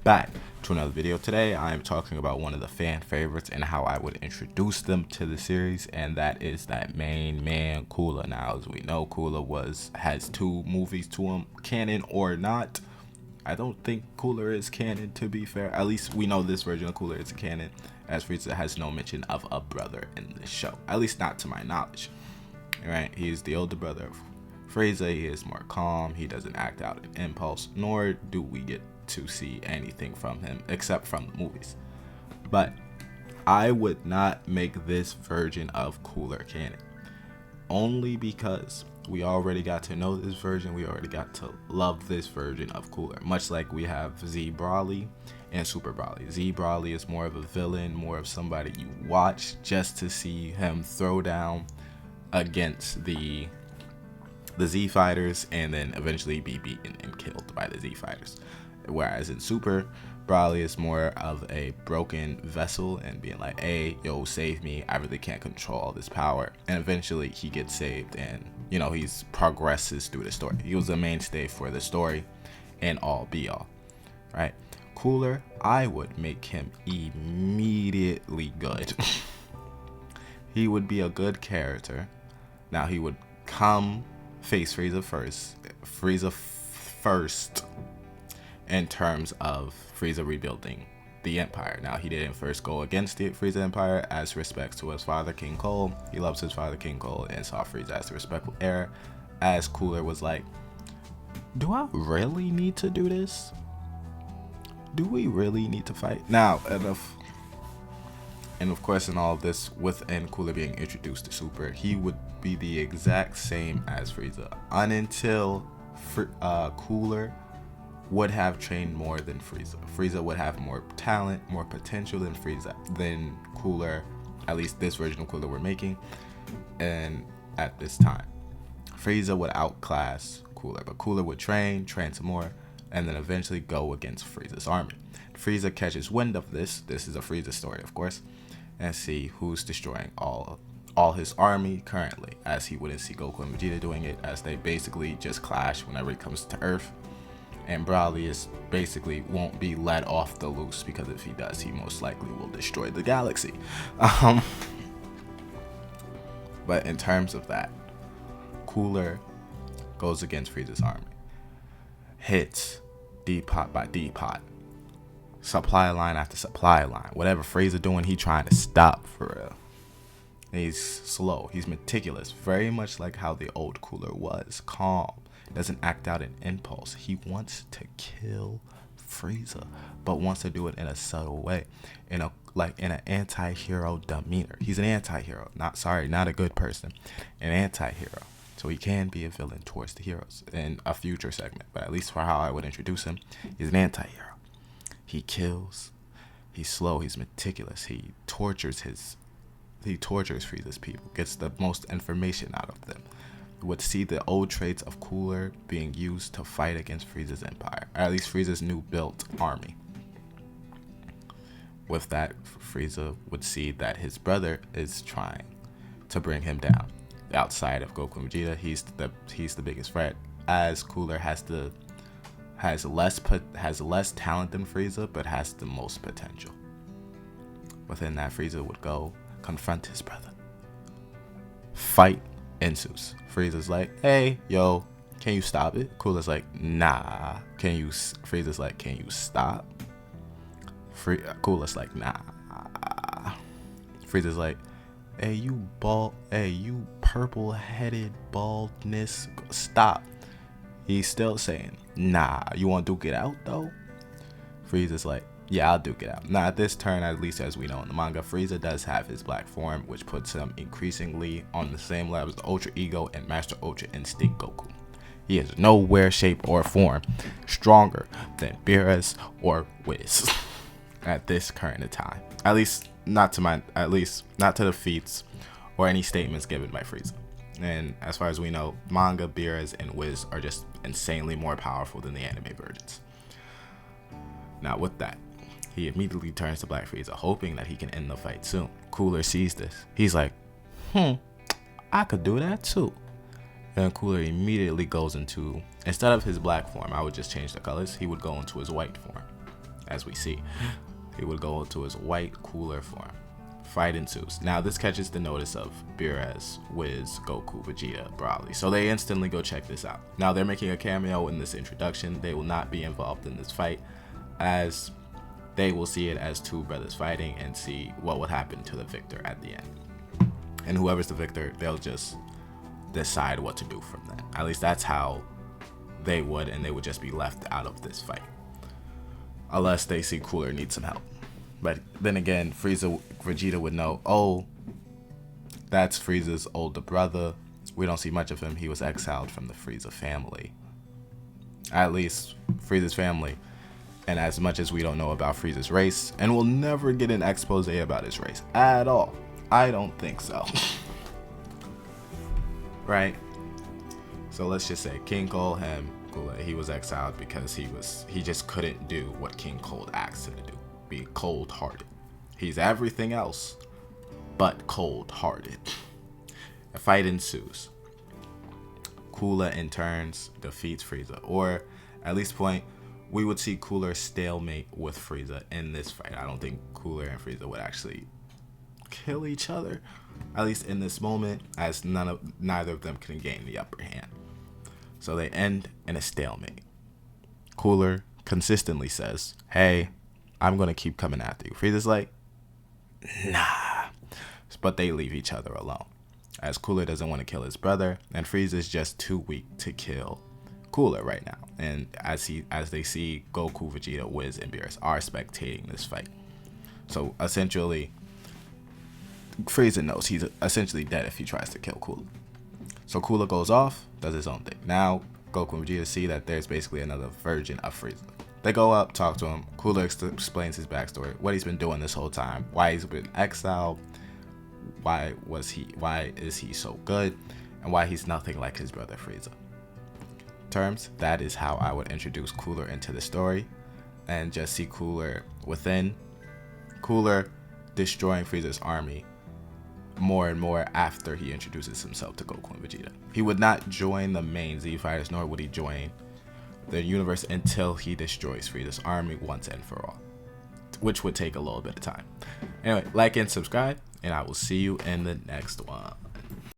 back to another video. Today I am talking about one of the fan favorites and how I would introduce them to the series, and that is that main man, Cooler. Now, as we know, Cooler has 2 movies to him, canon or not. I don't think Cooler is canon, to be fair. At least we know this version of Cooler is canon, as Frieza has no mention of a brother in this show, at least not to my knowledge. Right? He's the older brother of Frieza. He is more calm. He doesn't act out in impulse, nor do we get to see anything from him except from the movies. But I would not make this version of Cooler canon, only because we already got to know this version. We already got to love this version of Cooler, much like we have Z Brawly and Super Brawly. Z Brawly is more of a villain, more of somebody you watch just to see him throw down against the Z fighters and then eventually be beaten and killed by the Z fighters. Whereas in Super, Brawly is more of a broken vessel and being like, hey, yo, save me, I really can't control all this power. And eventually he gets saved, and he's progresses through the story. He was a mainstay for the story and all be all, right? Cooler, I would make him immediately good. He would be a good character. Now he would come face Frieza first in terms of Frieza rebuilding the Empire. Now, he didn't first go against the Frieza Empire as respects to his father, King Cole. He loves his father, King Cole, and saw Frieza as the respectful heir, as Cooler was like, do I really need to do this? Do we really need to fight? Now, and of course, in all of this, within Cooler being introduced to Super, he would be the exact same as Frieza until Cooler would have trained more than Frieza. Frieza would have more talent, more potential than Cooler, at least this version of Cooler we're making, and at this time. Frieza would outclass Cooler, but Cooler would train some more, and then eventually go against Frieza's army. Frieza catches wind of this is a Frieza story, of course, and see who's destroying all his army currently, as he wouldn't see Goku and Vegeta doing it, as they basically just clash whenever it comes to Earth. And Brawly is basically won't be let off the loose, because if he does, he most likely will destroy the galaxy. But in terms of that, Cooler goes against Frieza's army, hits depot by depot, supply line after supply line. Whatever Frieza doing, he trying to stop for real. He's slow, he's meticulous, very much like how the old Cooler was, calm, doesn't act out in impulse. He wants to kill Frieza, but wants to do it in a subtle way, in an anti-hero demeanor. He's an anti-hero, not a good person, an anti-hero. So he can be a villain towards the heroes in a future segment, but at least for how I would introduce him, he's an anti-hero. He kills, he's slow, he's meticulous, he tortures Frieza's people, gets the most information out of them. Would see the old traits of Cooler being used to fight against Frieza's empire, or at least Frieza's new built army. With that, Frieza would see that his brother is trying to bring him down. Outside of Goku and Vegeta, he's the biggest threat, as Cooler has less talent than Frieza, but has the most potential. Within that, Frieza would go confront his brother. Fight ensues. Frieza's like, hey, yo, can you stop it? Cooler's like, nah. Frieza's like, can you stop? Cooler's like, nah. Frieza's like, hey, you purple-headed baldness, stop. He's still saying, nah. You want to duke it out, though? Frieza's like, yeah, I'll duke it out. Now, at this turn, at least as we know in the manga, Frieza does have his black form, which puts him increasingly on the same level as Ultra Ego and Master Ultra Instinct Goku. He is nowhere, shape, or form stronger than Beerus or Whis at this current time. At least not to the feats or any statements given by Frieza. And as far as we know, manga, Beerus, and Whis are just insanely more powerful than the anime versions. Now, with that, he immediately turns to Black Frieza, hoping that he can end the fight soon. Cooler sees this. He's like, I could do that too. And Cooler immediately goes into, instead of his black form, I would just change the colors, he would go into his white form. as we see. He would go into his white Cooler form. Fight ensues. Now this catches the notice of Beerus, Wiz, Goku, Vegeta, Broly. So they instantly go check this out. Now they're making a cameo in this introduction. They will not be involved in this fight, as they will see it as two brothers fighting and see what would happen to the victor at the end. And whoever's the victor, they'll just decide what to do from that. At least that's how they would, and they would just be left out of this fight. Unless they see Cooler need some help. But then again, Vegeta would know, oh, that's Frieza's older brother. We don't see much of him. He was exiled from the Frieza family. At least Frieza's family. And as much as we don't know about Frieza's race, and we'll never get an expose about his race at all. I don't think so. Right? So let's just say King Cole, he was exiled because he just couldn't do what King Cold asked him to do. Be cold-hearted. He's everything else but cold-hearted. A fight ensues. Cooler in turns defeats Frieza, or at least point we would see Cooler stalemate with Frieza in this fight. I don't think Cooler and Frieza would actually kill each other, at least in this moment, as neither of them can gain the upper hand. So they end in a stalemate. Cooler consistently says, hey, I'm going to keep coming after you. Frieza's like, nah. But they leave each other alone, as Cooler doesn't want to kill his brother, and Frieza's just too weak to kill Cooler right now. And as they see Goku, Vegeta, Wiz, and Beerus are spectating this fight. So essentially, Frieza knows he's essentially dead if he tries to kill Cooler. So Cooler goes off, does his own thing. Now Goku and Vegeta see that there's basically another version of Frieza. They go up, talk to him. Cooler explains his backstory, what he's been doing this whole time, why he's been exiled, why is he so good, and why he's nothing like his brother Frieza. Terms, that is how I would introduce Cooler into the story, and just see Cooler destroying Frieza's army more and more after he introduces himself to Goku and Vegeta. He would not join the main Z Fighters, nor would he join the universe until he destroys Frieza's army once and for all, which would take a little bit of time. Anyway, like and subscribe, and I will see you in the next one.